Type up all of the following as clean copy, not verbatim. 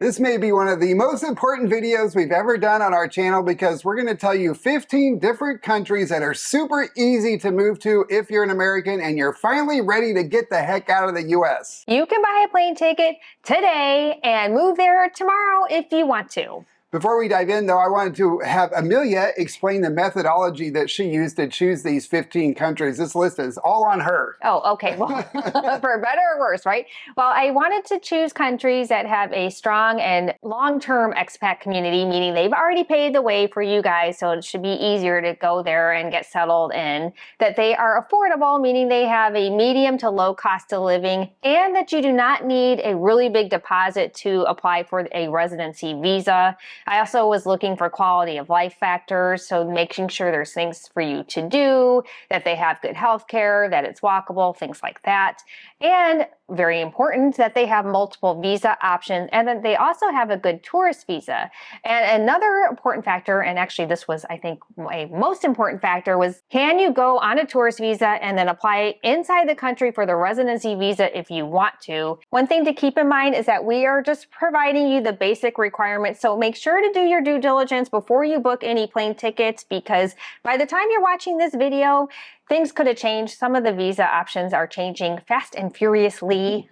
This may be one of the most important videos we've ever done on our channel because we're going to tell you 15 different countries that are super easy to move to if you're an American and you're finally ready to get the heck out of the US. You can buy a plane ticket today and move there tomorrow if you want to. Before we dive in, though, I wanted to have Amelia explain the methodology that she used to choose these 15 countries. This list is all on her. Oh, okay. Well, for better or worse, right? Well, I wanted to choose countries that have a strong and long-term expat community, meaning they've already paid the way for you guys, so it should be easier to go there and get settled in. That they are affordable, meaning they have a medium to low cost of living, and that you do not need a really big deposit to apply for a residency visa. I also was looking for quality of life factors, so making sure there's things for you to do, that they have good health care, that it's walkable, things like that. And very important, that they have multiple visa options and that they also have a good tourist visa. And another important factor, and actually this was, I think, a most important factor, was can you go on a tourist visa and then apply inside the country for the residency visa if you want to. One thing to keep in mind is that we are just providing you the basic requirements, so make sure to do your due diligence before you book any plane tickets, because by the time you're watching this video, things could have changed. Some of the visa options are changing fast and furiously.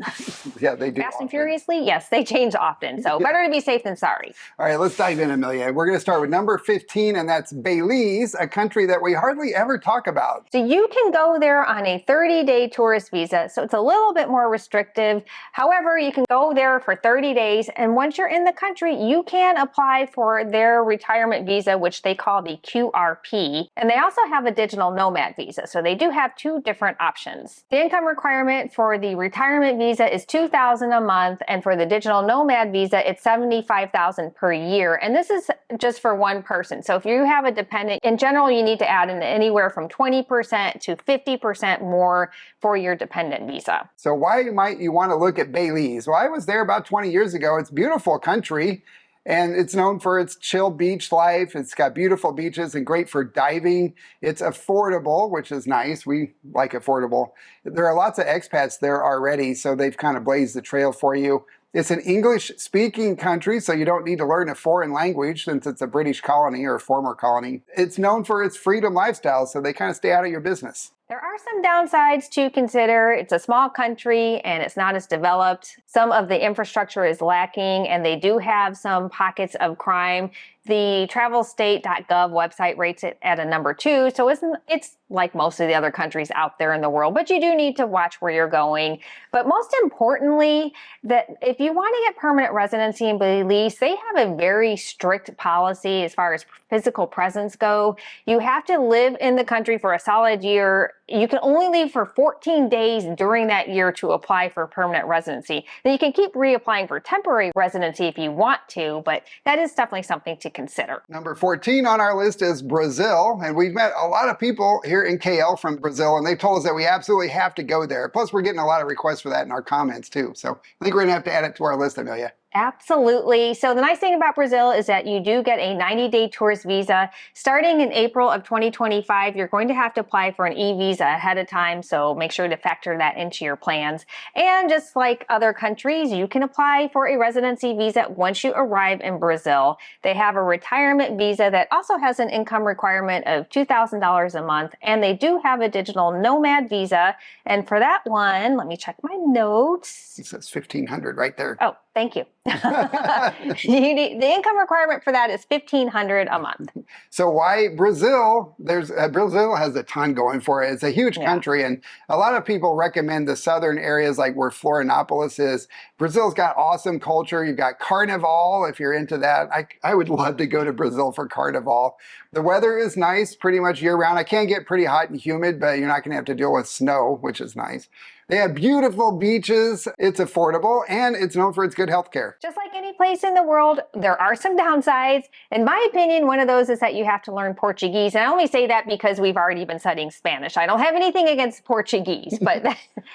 Yeah, they do. Fast and furiously? Yes, they change often. So better to be safe than sorry. All right, let's dive in, Amelia. We're going to start with number 15, and that's Belize, a country that we hardly ever talk about. So you can go there on a 30-day tourist visa. So it's a little bit more restrictive. However, you can go there for 30 days. And once you're in the country, you can apply for their retirement visa, which they call the QRP. And they also have a digital nomad visa. So they do have two different options. The income requirement for the retirement visa is $2,000 a month, and for the digital nomad visa, it's $75,000 per year. And this is just for one person. So if you have a dependent, in general, you need to add in anywhere from 20% to 50% more for your dependent visa. So why might you want to look at Belize? Well, I was there about 20 years ago. It's a beautiful country. And it's known for its chill beach life. It's got beautiful beaches and great for diving. It's affordable, which is nice. We like affordable. There are lots of expats there already, so they've kind of blazed the trail for you. It's an English-speaking country, so you don't need to learn a foreign language since it's a British colony or a former colony. It's known for its freedom lifestyle, so they kind of stay out of your business. There are some downsides to consider. It's a small country and it's not as developed. Some of the infrastructure is lacking, and they do have some pockets of crime. The travelstate.gov website rates it at a number 2, so it's like most of the other countries out there in the world, but you do need to watch where you're going. But most importantly, that if you want to get permanent residency in Belize, they have a very strict policy as far as physical presence go. You have to live in the country for a solid year. You can only leave for 14 days during that year to apply for permanent residency. Then you can keep reapplying for temporary residency if you want to, but that is definitely something to consider. Number 14 on our list is Brazil, and we've met a lot of people here in KL from Brazil, and they've told us that we absolutely have to go there. Plus, we're getting a lot of requests for that in our comments too. So I think we're gonna have to add it to our list, Amelia. Absolutely. So the nice thing about Brazil is that you do get a 90-day tourist visa. Starting in April of 2025, you're going to have to apply for an e-visa ahead of time, so make sure to factor that into your plans. And just like other countries, you can apply for a residency visa once you arrive in Brazil. They have a retirement visa that also has an income requirement of $2,000 a month, and they do have a digital nomad visa. And for that one, let me check my notes. It says 1,500 right there. Oh, thank you. The income requirement for that is $1,500 a month. So why Brazil? Brazil has a ton going for it. It's a huge country, and a lot of people recommend the southern areas like where Florianopolis is. Brazil's got awesome culture. You've got Carnival, if you're into that. I would love to go to Brazil for Carnival. The weather is nice pretty much year-round. It can get pretty hot and humid, but you're not going to have to deal with snow, which is nice. They have beautiful beaches, it's affordable, and it's known for its good health care. Just like any place in the world, there are some downsides. In my opinion, one of those is that you have to learn Portuguese. And I only say that because we've already been studying Spanish. I don't have anything against Portuguese, but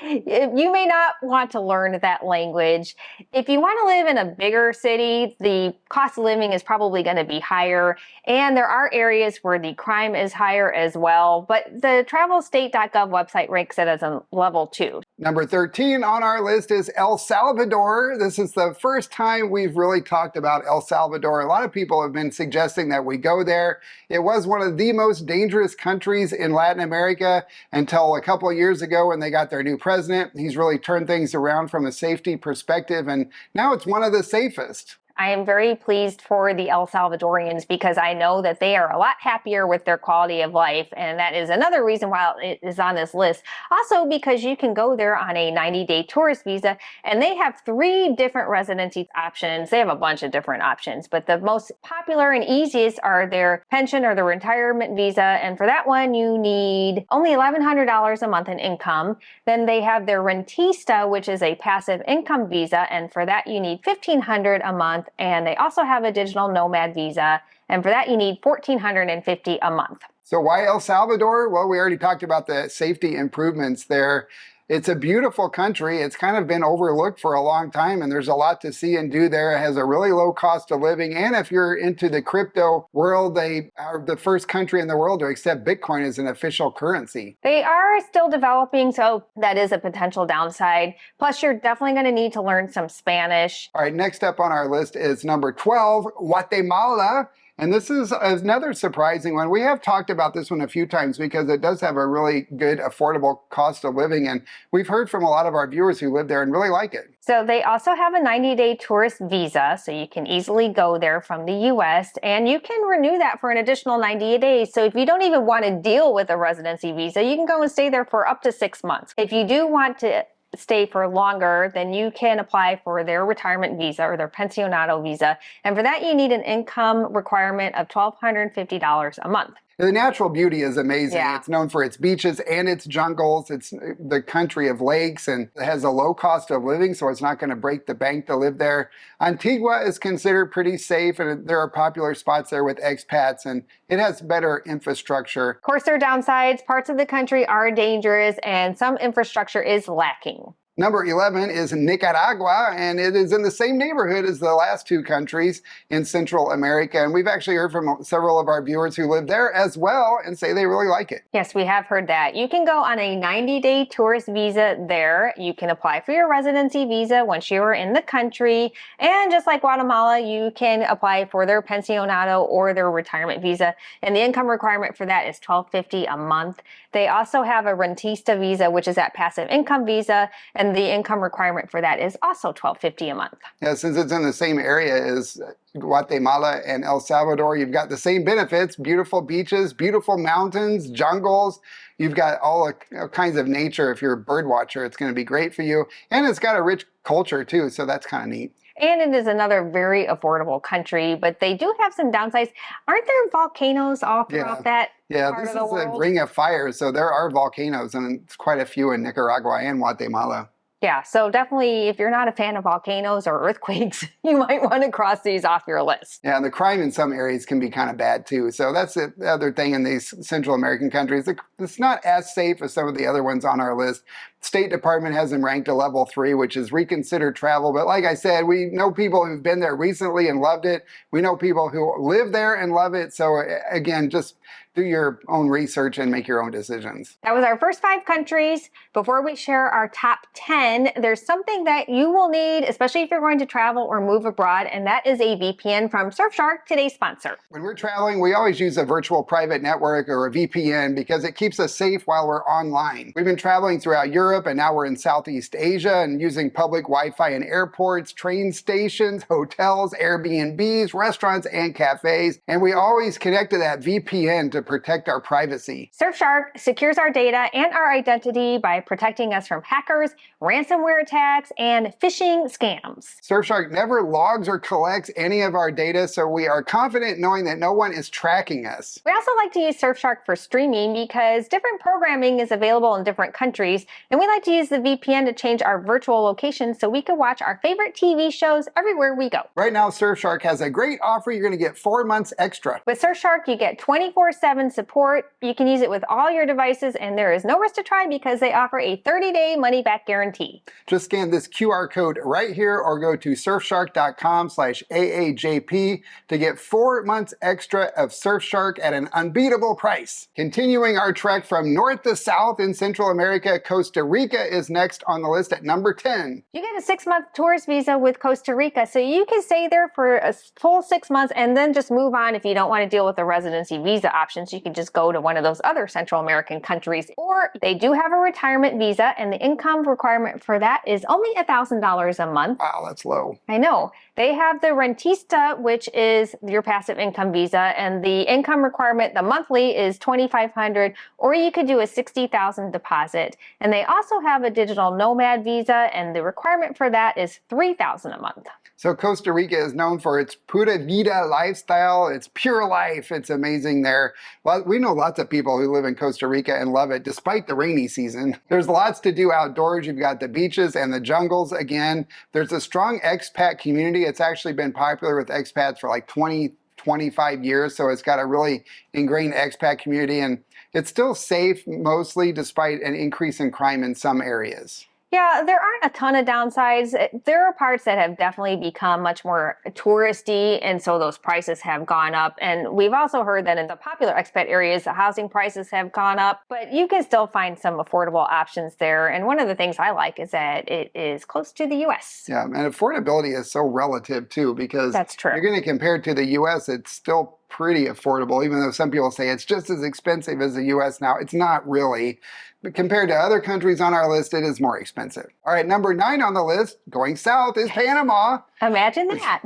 you may not want to learn that language. If you want to live in a bigger city, the cost of living is probably going to be higher. And there are areas where the crime is higher as well. But the travelstate.gov website ranks it as a level 2. road. Number 13 on our list is El Salvador. This is the first time we've really talked about El Salvador. A lot of people have been suggesting that we go there. It was one of the most dangerous countries in Latin America until a couple of years ago when they got their new president. He's really turned things around from a safety perspective, and now it's one of the safest. I am very pleased for the El Salvadorians because I know that they are a lot happier with their quality of life, and that is another reason why it is on this list. Also because you can go there on a 90-day tourist visa, and they have 3 different residency options. They have a bunch of different options, but the most popular and easiest are their pension or the retirement visa, and for that one you need only $1,100 a month in income. Then they have their rentista, which is a passive income visa, and for that you need $1,500 a month. And they also have a digital nomad visa, and for that you need $1,450 a month. So why El Salvador? Well, we already talked about the safety improvements there. It's a beautiful country. It's kind of been overlooked for a long time, and there's a lot to see and do there. It has a really low cost of living, and if you're into the crypto world, they are the first country in the world to accept Bitcoin as an official currency. They are still developing, so that is a potential downside. Plus, you're definitely going to need to learn some Spanish. All right, next up on our list is number 12, Guatemala. And this is another surprising one. We have talked about this one a few times because it does have a really good, affordable cost of living. And we've heard from a lot of our viewers who live there and really like it. So they also have a 90-day tourist visa, so you can easily go there from the U.S. and you can renew that for an additional 90 days. So if you don't even want to deal with a residency visa, you can go and stay there for up to 6 months. If you do want to stay for longer, then you can apply for their retirement visa or their pensionado visa. And for that, you need an income requirement of $1,250 a month. The natural beauty is amazing. Yeah. It's known for its beaches and its jungles. It's the country of lakes and it has a low cost of living, so it's not going to break the bank to live there. Antigua is considered pretty safe, and there are popular spots there with expats, and it has better infrastructure. Of course, there are downsides. Parts of the country are dangerous, and some infrastructure is lacking. Number 11 is Nicaragua, and it is in the same neighborhood as the last 2 countries in Central America. And we've actually heard from several of our viewers who live there as well and say they really like it. Yes, we have heard that. You can go on a 90-day tourist visa there. You can apply for your residency visa once you are in the country. And just like Guatemala, you can apply for their pensionado or their retirement visa. And the income requirement for that is $1,250 a month. They also have a rentista visa, which is that passive income visa. And the income requirement for that is also $1,250 a month. Yeah, since it's in the same area as Guatemala and El Salvador, you've got the same benefits: beautiful beaches, beautiful mountains, jungles. You've got all kinds of nature. If you're a bird watcher, it's going to be great for you. And it's got a rich culture too, so that's kind of neat. And it is another very affordable country, but they do have some downsides. Aren't there volcanoes all throughout that part of the world? This is a ring of fire, so there are volcanoes, and it's quite a few in Nicaragua and Guatemala. Yeah, so definitely if you're not a fan of volcanoes or earthquakes, you might want to cross these off your list. Yeah, the crime in some areas can be kind of bad too. So that's the other thing in these Central American countries. It's not as safe as some of the other ones on our list. State Department has them ranked to level 3, which is reconsider travel. But like I said, we know people who've been there recently and loved it. We know people who live there and love it. So again, just do your own research and make your own decisions. That was our first 5 countries. Before we share our top 10, there's something that you will need, especially if you're going to travel or move abroad, and that is a VPN from Surfshark, today's sponsor. When we're traveling, we always use a virtual private network or a VPN because it keeps us safe while we're online. We've been traveling throughout Europe, and now we're in Southeast Asia and using public Wi-Fi in airports, train stations, hotels, Airbnbs, restaurants, and cafes. And we always connect to that VPN to protect our privacy. Surfshark secures our data and our identity by protecting us from hackers, ransomware attacks, and phishing scams. Surfshark never logs or collects any of our data, so we are confident knowing that no one is tracking us. We also like to use Surfshark for streaming because different programming is available in different countries, and we like to use the VPN to change our virtual location so we can watch our favorite TV shows everywhere we go. Right now, Surfshark has a great offer. You're going to get 4 months extra. With Surfshark, you get 24/7 24/7 support. You can use it with all your devices, and there is no risk to try because they offer a 30-day money-back guarantee. Just scan this QR code right here or go to surfshark.com/AAJP to get 4 months extra of Surfshark at an unbeatable price. Continuing our trek from north to south in Central America, Costa Rica is next on the list at number 10. You get a 6-month tourist visa with Costa Rica, so you can stay there for a full 6 months and then just move on. If you don't want to deal with the residency visa options, you can just go to one of those other Central American countries. Or they do have a retirement visa, and the income requirement for that is only $1,000 a month. Wow, that's low. I know. They have the rentista, which is your passive income visa, and the income requirement, the monthly, is $2,500, or you could do a $60,000 deposit. And they also have a digital nomad visa, and the requirement for that is $3,000 a month. So Costa Rica is known for its pura vida lifestyle. It's pure life. It's amazing there. Well, we know lots of people who live in Costa Rica and love it despite the rainy season. There's lots to do outdoors. You've got the beaches and the jungles again. There's a strong expat community. It's actually been popular with expats for like 25 years. So it's got a really ingrained expat community, and it's still safe mostly despite an increase in crime in some areas. Yeah, there aren't a ton of downsides. There are parts that have definitely become much more touristy, and so those prices have gone up. And we've also heard that in the popular expat areas, the housing prices have gone up, but you can still find some affordable options there. And one of the things I like is that it is close to the U.S. Yeah, and affordability is so relative too, because That's true. You're going to compare it to the U.S., it's still pretty affordable, even though some people say it's just as expensive as the U.S. now. It's not really. But compared to other countries on our list, it is more expensive. All right, number 9 on the list, going south, is Panama. Imagine that.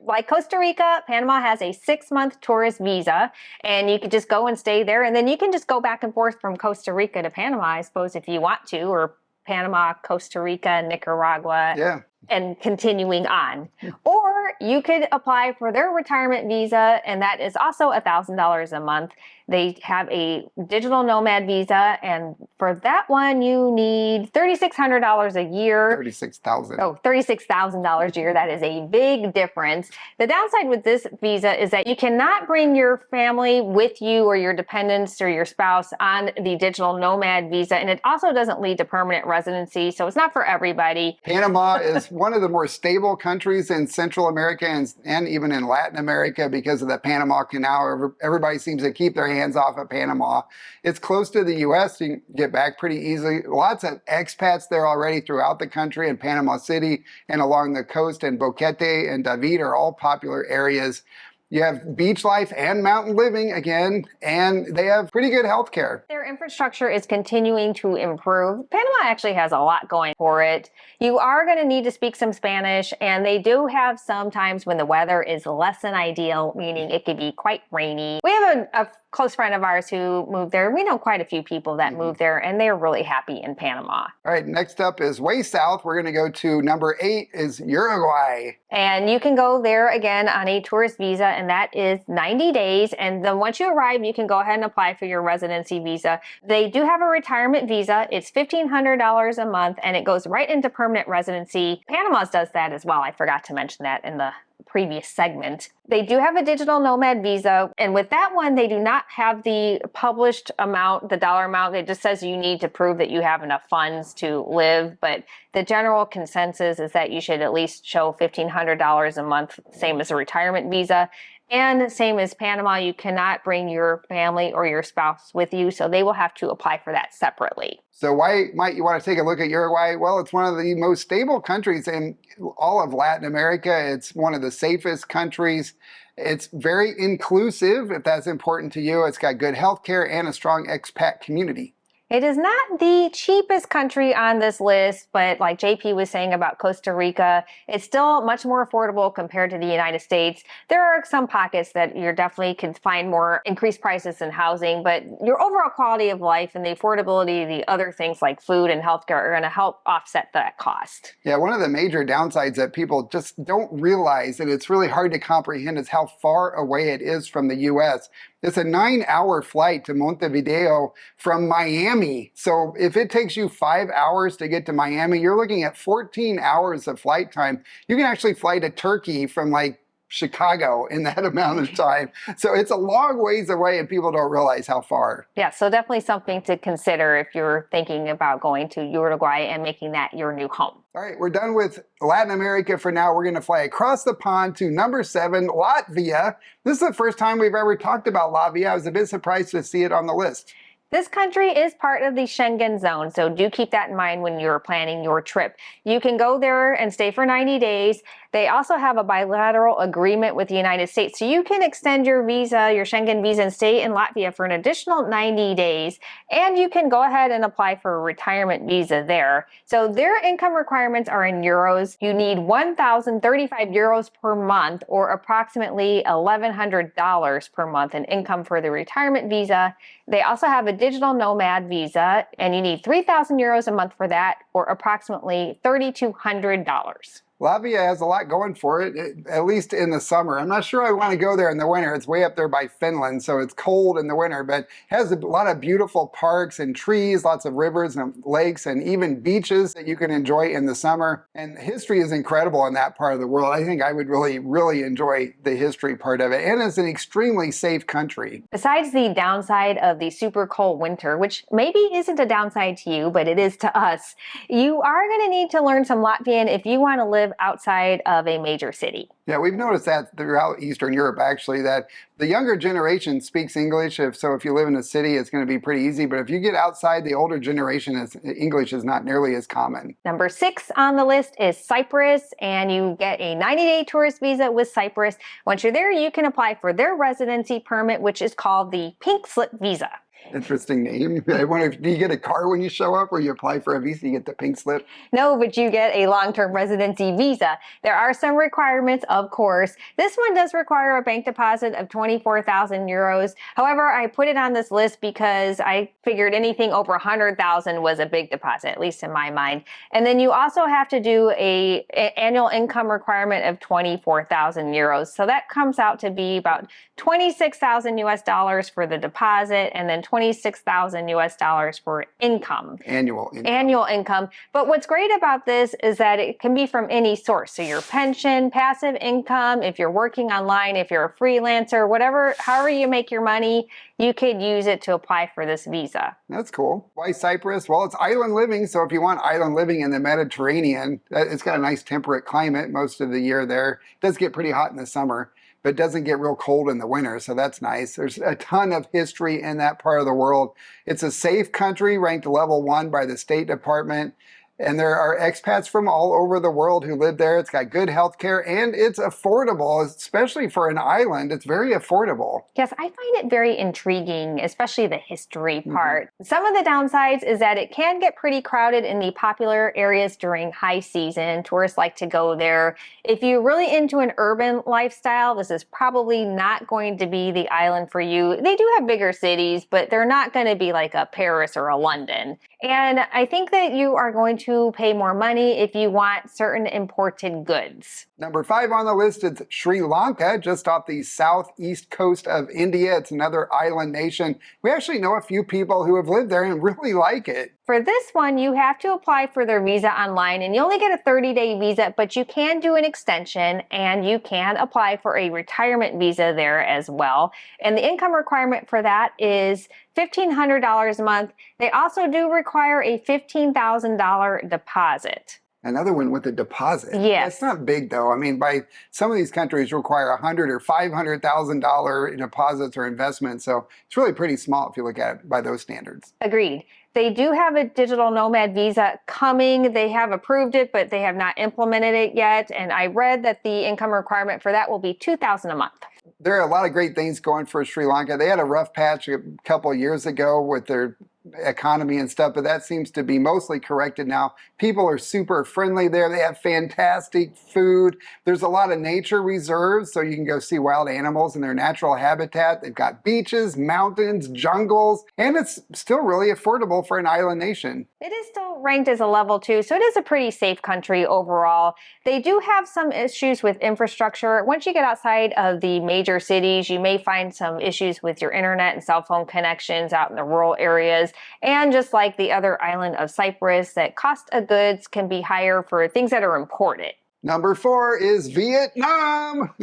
Like Costa Rica, Panama has a 6-month tourist visa, and you could just go and stay there, and then you can just go back and forth from Costa Rica to Panama, I suppose, if you want to, or Panama, Costa Rica, Nicaragua. Yeah. And continuing on. Or you could apply for their retirement visa, and that is also $1,000 a month. They have a digital nomad visa, and for that one, you need $3,600 a year. $36,000. Oh, $36,000 a year. That is a big difference. The downside with this visa is that you cannot bring your family with you or your dependents or your spouse on the digital nomad visa, and it also doesn't lead to permanent residency, so it's not for everybody. Panama is one of the more stable countries in Central America and even in Latin America because of the Panama Canal. Everybody seems to keep their hands off of Panama. It's close to the U.S. You can get back pretty easily. Lots of expats there already throughout the country, in Panama City and along the coast, and Boquete and David are all popular areas. You have beach life and mountain living again, and they have pretty good health care. Their infrastructure is continuing to improve. Panama actually has a lot going for it. You are going to need to speak some Spanish, and they do have some times when the weather is less than ideal, meaning it could be quite rainy. We have a close friend of ours who moved there. We know quite a few people that moved there, and they're really happy in Panama. All right, next up is way south. We're going to go to number 8 is Uruguay. And you can go there again on a tourist visa, and that is 90 days. And then once you arrive, you can go ahead and apply for your residency visa. They do have a retirement visa. It's $1,500 a month, and it goes right into permanent residency. Panama's does that as well. I forgot to mention that in the previous segment. They do have a digital nomad visa, and with that one, they do not have the published amount, the dollar amount. It just says you need to prove that you have enough funds to live, but the general consensus is that you should at least show $1,500 a month, same as a retirement visa. And same as Panama, you cannot bring your family or your spouse with you, so they will have to apply for that separately. So why might you want to take a look at Uruguay? Well, it's one of the most stable countries in all of Latin America. It's one of the safest countries. It's very inclusive, if that's important to you. It's got good health care and a strong expat community. It is not the cheapest country on this list, but like JP was saying about Costa Rica, it's still much more affordable compared to the United States. There are some pockets that you definitely can find more increased prices in housing, but your overall quality of life and the affordability of the other things like food and healthcare are going to help offset that cost. Yeah, one of the major downsides that people just don't realize, and it's really hard to comprehend, is how far away it is from the U.S. It's a 9-hour flight to Montevideo from Miami. So if it takes you 5 hours to get to Miami, you're looking at 14 hours of flight time. You can actually fly to Turkey from like Chicago in that amount of time. So it's a long ways away and people don't realize how far. Yeah, so definitely something to consider if you're thinking about going to Uruguay and making that your new home. All right, we're done with Latin America for now. We're going to fly across the pond to number 7, Latvia. This is the first time we've ever talked about Latvia. I was a bit surprised to see it on the list. This country is part of the Schengen zone, so do keep that in mind when you're planning your trip. You can go there and stay for 90 days. They also have a bilateral agreement with the United States, so you can extend your visa, your Schengen visa, and stay in Latvia for an additional 90 days. And you can go ahead and apply for a retirement visa there. So their income requirements are in euros. You need 1,035 euros per month, or approximately $1,100 per month in income for the retirement visa. They also have a digital nomad visa, and you need 3,000 euros a month for that, or approximately $3,200. Latvia has a lot going for it, at least in the summer. I'm not sure I want to go there in the winter. It's way up there by Finland, so it's cold in the winter, but has a lot of beautiful parks and trees, lots of rivers and lakes, and even beaches that you can enjoy in the summer. And history is incredible in that part of the world. I think I would really, really enjoy the history part of it. And it's an extremely safe country. Besides the downside of the super cold winter, which maybe isn't a downside to you, but it is to us, you are going to need to learn some Latvian if you want to live outside of a major city. Yeah, we've noticed that throughout Eastern Europe, actually, that the younger generation speaks English. So if you live in a city, it's going to be pretty easy. But if you get outside, the older generation, English is not nearly as common. Number 6 on the list is Cyprus, and you get a 90-day tourist visa with Cyprus. Once you're there, you can apply for their residency permit, which is called the Pink Slip Visa. Interesting name. I wonder if, do you get a car when you show up, or you apply for a visa, you get the pink slip? No, but you get a long-term residency visa. There are some requirements, of course. This one does require a bank deposit of 24,000 euros. However, I put it on this list because I figured anything over 100,000 was a big deposit, at least in my mind. And then you also have to do an annual income requirement of 24,000 euros. So that comes out to be about 26,000 US dollars for the deposit, and then 26,000 US dollars for income. Annual income. Annual income. But what's great about this is that it can be from any source. So your pension, passive income, if you're working online, if you're a freelancer, whatever, however you make your money, you could use it to apply for this visa. That's cool. Why Cyprus? Well, it's island living. So if you want island living in the Mediterranean, it's got a nice temperate climate most of the year there. It does get pretty hot in the summer, but doesn't get real cold in the winter, so that's nice. There's a ton of history in that part of the world. It's a safe country, ranked level 1 by the State Department. And there are expats from all over the world who live there. It's got good health care, and it's affordable, especially for an island. It's very affordable. Yes, I find it very intriguing, especially the history part. Some of the downsides is that it can get pretty crowded in the popular areas during high season. Tourists like to go there. If you're really into an urban lifestyle, this is probably not going to be the island for you. They do have bigger cities, but they're not going to be like a Paris or a London. And I think that you are going to pay more money if you want certain imported goods. Number 5 on the list is Sri Lanka, just off the southeast coast of India. It's another island nation. We actually know a few people who have lived there and really like it. For this one, you have to apply for their visa online, and you only get a 30-day visa, but you can do an extension, and you can apply for a retirement visa there as well. And the income requirement for that is $1,500 a month. They also do require a $15,000 deposit. Another one with a deposit. Yes. That's not big though. I mean, by some of these countries require $100,000 or $500,000 deposits or investments. So it's really pretty small if you look at it by those standards. Agreed. They do have a digital nomad visa coming. They have approved it, but they have not implemented it yet. And I read that the income requirement for that will be $2,000 a month. There are a lot of great things going for Sri Lanka. They had a rough patch a couple of years ago with their economy and stuff, but that seems to be mostly corrected now. People are super friendly there. They have fantastic food. There's a lot of nature reserves, so you can go see wild animals in their natural habitat. They've got beaches, mountains, jungles, and it's still really affordable for an island nation. It is still ranked as a level 2, so it is a pretty safe country overall. They do have some issues with infrastructure. Once you get outside of the major cities, you may find some issues with your internet and cell phone connections out in the rural areas. And just like the other island of Cyprus, that cost of goods can be higher for things that are imported. Number 4 is Vietnam.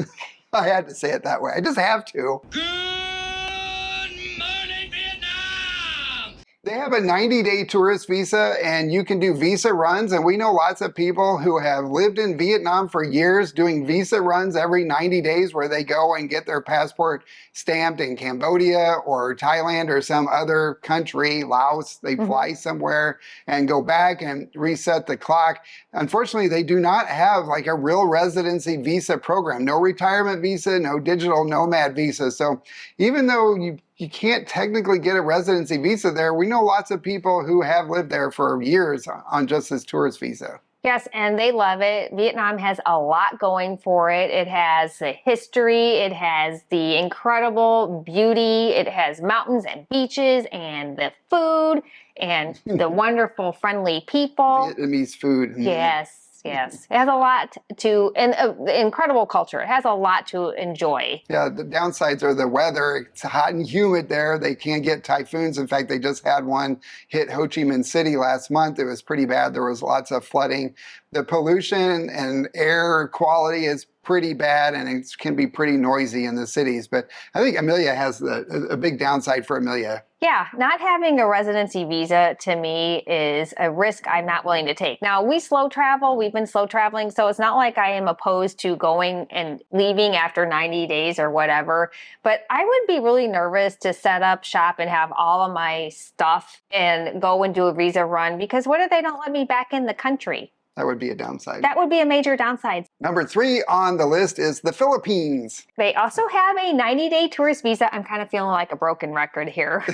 I had to say it that way. I just have to. They have a 90-day tourist visa, and you can do visa runs. And we know lots of people who have lived in Vietnam for years doing visa runs every 90 days where they go and get their passport stamped in Cambodia or Thailand or some other country, Laos. They fly somewhere and go back and reset the clock. Unfortunately, they do not have like a real residency visa program. No retirement visa, no digital nomad visa. So even though you can't technically get a residency visa there, we know lots of people who have lived there for years on just this tourist visa. Yes, and they love it. Vietnam has a lot going for it. It has the history, it has the incredible beauty, it has mountains and beaches and the food and the wonderful, friendly people. Vietnamese food. Yes. Yes, it has a lot to, and incredible culture. It has a lot to enjoy. Yeah, the downsides are the weather. It's hot and humid there. They can't get typhoons. In fact, they just had one hit Ho Chi Minh City last month. It was pretty bad. There was lots of flooding. The pollution and air quality is pretty bad, and it can be pretty noisy in the cities. But I think Amelia has a big downside for Amelia. Yeah, not having a residency visa to me is a risk I'm not willing to take. Now, we slow travel. We've been slow traveling, so it's not like I am opposed to going and leaving after 90 days or whatever. But I would be really nervous to set up shop and have all of my stuff and go and do a visa run, because what if they don't let me back in the country? That would be a downside. That would be a major downside. Number 3 on the list is the Philippines. They also have a 90-day tourist visa. I'm kind of feeling like a broken record here.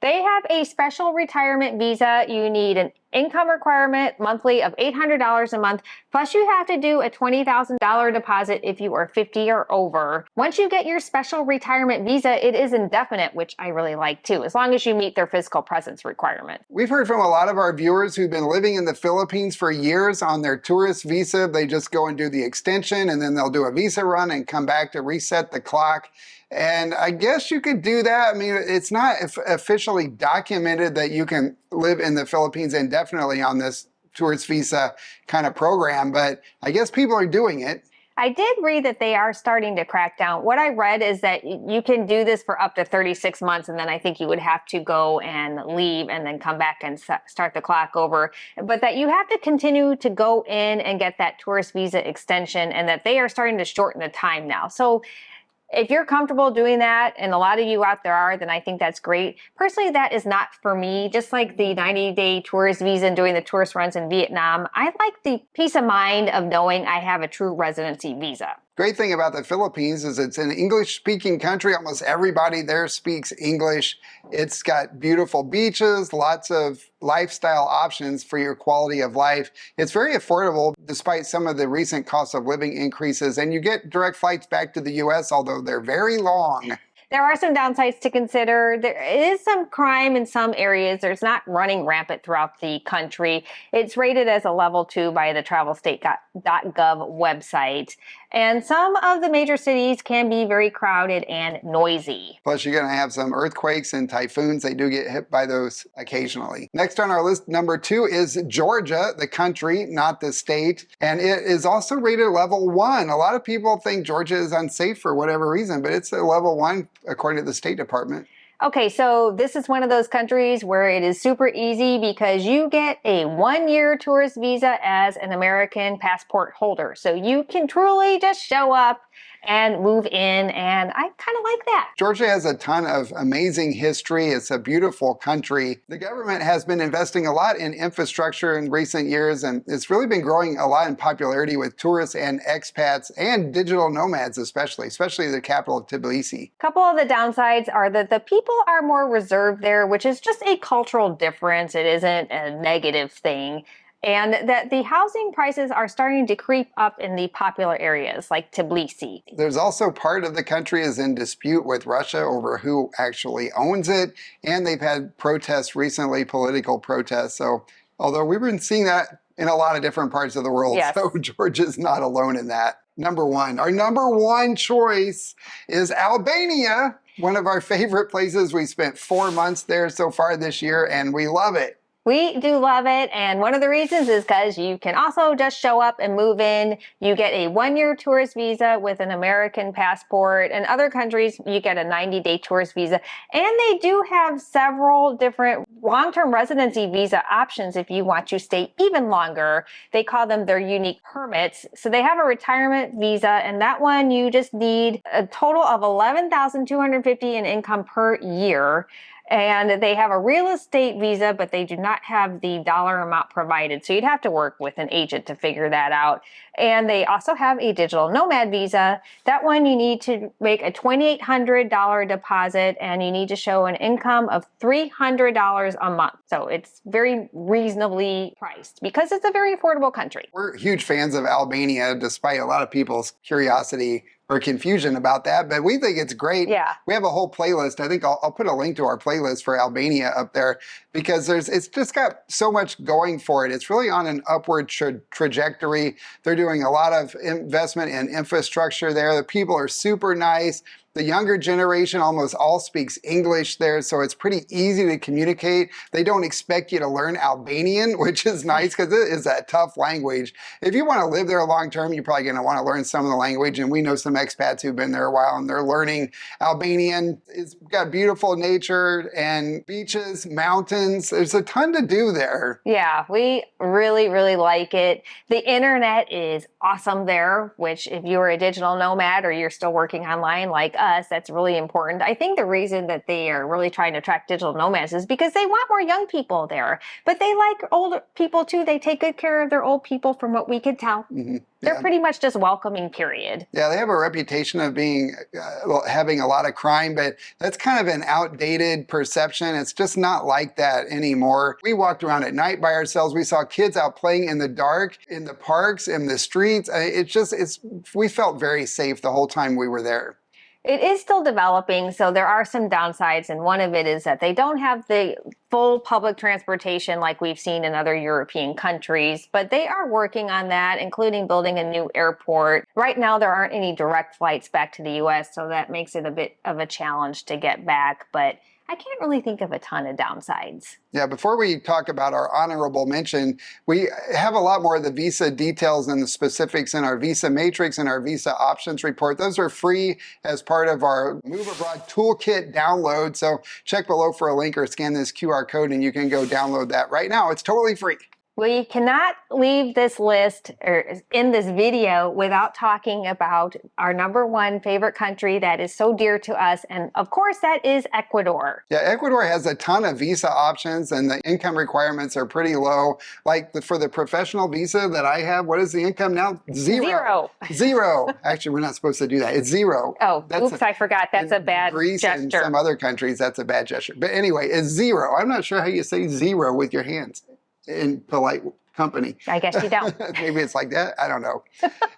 They have a special retirement visa. You need an income requirement monthly of $800 a month, plus you have to do a $20,000 deposit if you are 50 or over. Once you get your special retirement visa, it is indefinite, which I really like too, as long as you meet their physical presence requirement. We've heard from a lot of our viewers who've been living in the Philippines for years on their tourist visa. They just go and do the extension, and then they'll do a visa run and come back to reset the clock. And I guess you could do that. I mean, it's not officially documented that you can live in the Philippines indefinitely on this tourist visa kind of program, but I guess people are doing it. I did read that they are starting to crack down. What I read is that you can do this for up to 36 months, and then I think you would have to go and leave and then come back and start the clock over. But that you have to continue to go in and get that tourist visa extension, and that they are starting to shorten the time now. So if you're comfortable doing that, and a lot of you out there are, then I think that's great. Personally, that is not for me. Just like the 90-day tourist visa and doing the tourist runs in Vietnam, I like the peace of mind of knowing I have a true residency visa. Great thing about the Philippines is it's an English-speaking country. Almost everybody there speaks English. It's got beautiful beaches, lots of lifestyle options for your quality of life. It's very affordable despite some of the recent cost of living increases, and you get direct flights back to the US, although they're very long. There are some downsides to consider. There is some crime in some areas. There's not running rampant throughout the country. It's rated as a level 2 by the travelstate.gov website. And some of the major cities can be very crowded and noisy. Plus, you're going to have some earthquakes and typhoons. They do get hit by those occasionally. Next on our list, number 2, is Georgia, the country, not the state. And it is also rated level 1. A lot of people think Georgia is unsafe for whatever reason, but it's a level 1 according to the State Department. Okay, so this is one of those countries where it is super easy because you get a 1-year tourist visa as an American passport holder. So you can truly just show up and move in, and I kind of like that. Georgia has a ton of amazing history. It's a beautiful country. The government has been investing a lot in infrastructure in recent years, and it's really been growing a lot in popularity with tourists and expats and digital nomads especially the capital of Tbilisi. A couple of the downsides are that the people are more reserved there, which is just a cultural difference. It isn't a negative thing. And that the housing prices are starting to creep up in the popular areas like Tbilisi. There's also part of the country is in dispute with Russia over who actually owns it. And they've had protests recently, political protests. So although we've been seeing that in a lot of different parts of the world, yes. So Georgia's not alone in that. Number 1, our number 1 choice is Albania, one of our favorite places. We spent 4 months there so far this year, and we love it. We do love it, and one of the reasons is because you can also just show up and move in. You get a 1-year tourist visa with an American passport. In other countries, you get a 90-day tourist visa, and they do have several different long-term residency visa options if you want to stay even longer. They call them their unique permits. So they have a retirement visa, and that one you just need a total of $11,250 in income per year. And they have a real estate visa, but they do not have the dollar amount provided. So you'd have to work with an agent to figure that out. And they also have a digital nomad visa. That one you need to make a $2,800 deposit, and you need to show an income of $300 a month. So it's very reasonably priced because it's a very affordable country. We're huge fans of Albania, despite a lot of people's curiosity or confusion about that, but we think it's great. Yeah. We have a whole playlist. I think I'll put a link to our playlist for Albania up there because it's just got so much going for it. It's really on an upward trajectory. They're doing a lot of investment in infrastructure there. The people are super nice. The younger generation almost all speaks English there, so it's pretty easy to communicate. They don't expect you to learn Albanian, which is nice because it is a tough language. If you want to live there long term, you're probably going to want to learn some of the language, and we know some expats who've been there a while and they're learning Albanian. It's got beautiful nature and beaches, mountains. There's a ton to do there. Yeah, we really, really like it. The internet is awesome there, which if you're a digital nomad or you're still working online like us, that's really important. I think the reason that they are really trying to attract digital nomads is because they want more young people there, but they like older people too. They take good care of their old people from what we could tell. Mm-hmm. They're pretty much just welcoming, period. Yeah, they have a reputation of being having a lot of crime, but that's kind of an outdated perception. It's just not like that anymore. We walked around at night by ourselves. We saw kids out playing in the dark, in the parks, in the streets. We felt very safe the whole time we were there. It is still developing, so there are some downsides, and one of it is that they don't have the full public transportation like we've seen in other European countries, but they are working on that, including building a new airport. Right now, there aren't any direct flights back to the U.S., so that makes it a bit of a challenge to get back, but I can't really think of a ton of downsides. Yeah, before we talk about our honorable mention, we have a lot more of the visa details and the specifics in our visa matrix and our visa options report. Those are free as part of our Move Abroad Toolkit download. So check below for a link or scan this QR code and you can go download that right now. It's totally free. We cannot leave this list or in this video without talking about our #1 favorite country that is so dear to us. And of course, that is Ecuador. Yeah, Ecuador has a ton of visa options and the income requirements are pretty low. Like for the professional visa that I have, what is the income now? Zero. Zero. Actually, we're not supposed to do that. It's zero. Oh, I forgot. That's a bad Greece gesture. And some other countries, that's a bad gesture. But anyway, it's zero. I'm not sure how you say zero with your hands in polite company. I guess you don't. Maybe it's like that. I don't know.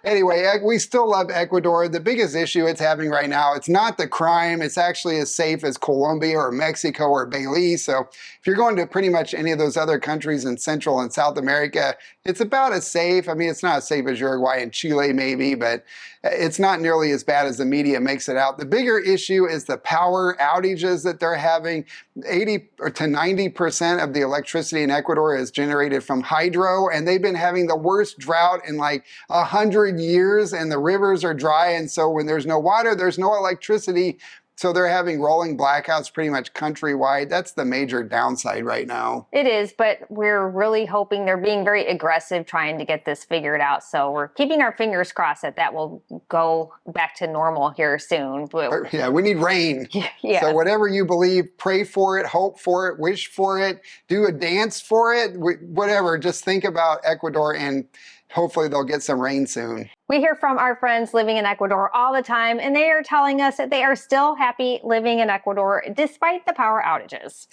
Anyway, we still love Ecuador. The biggest issue it's having right now, it's not the crime. It's actually as safe as Colombia or Mexico or Belize. So if you're going to pretty much any of those other countries in Central and South America, it's about as safe. I mean, it's not as safe as Uruguay and Chile maybe, but it's not nearly as bad as the media makes it out. The bigger issue is the power outages that they're having. 80 to 90% of the electricity in Ecuador is generated from hydro, and they've been having the worst drought in like 100 years, and the rivers are dry, and so when there's no water, there's no electricity. So they're having rolling blackouts pretty much countrywide. That's the major downside right now. It is, but we're really hoping they're being very aggressive trying to get this figured out. So we're keeping our fingers crossed that will go back to normal here soon. But yeah, we need rain. Yeah. So whatever you believe, pray for it, hope for it, wish for it, do a dance for it, whatever. Just think about Ecuador and hopefully they'll get some rain soon. We hear from our friends living in Ecuador all the time, and they are telling us that they are still happy living in Ecuador despite the power outages.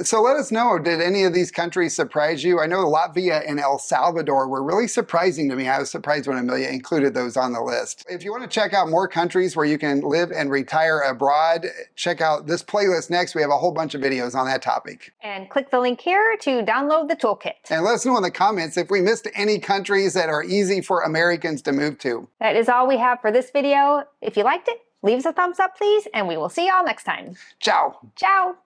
So let us know, did any of these countries surprise you? I know Latvia and El Salvador were really surprising to me. I was surprised when Amelia included those on the list. If you want to check out more countries where you can live and retire abroad, check out this playlist next. We have a whole bunch of videos on that topic. And click the link here to download the toolkit. And let us know in the comments if we missed any countries that are easy for Americans to move to. That is all we have for this video. If you liked it, leave us a thumbs up, please, and we will see y'all next time. Ciao. Ciao.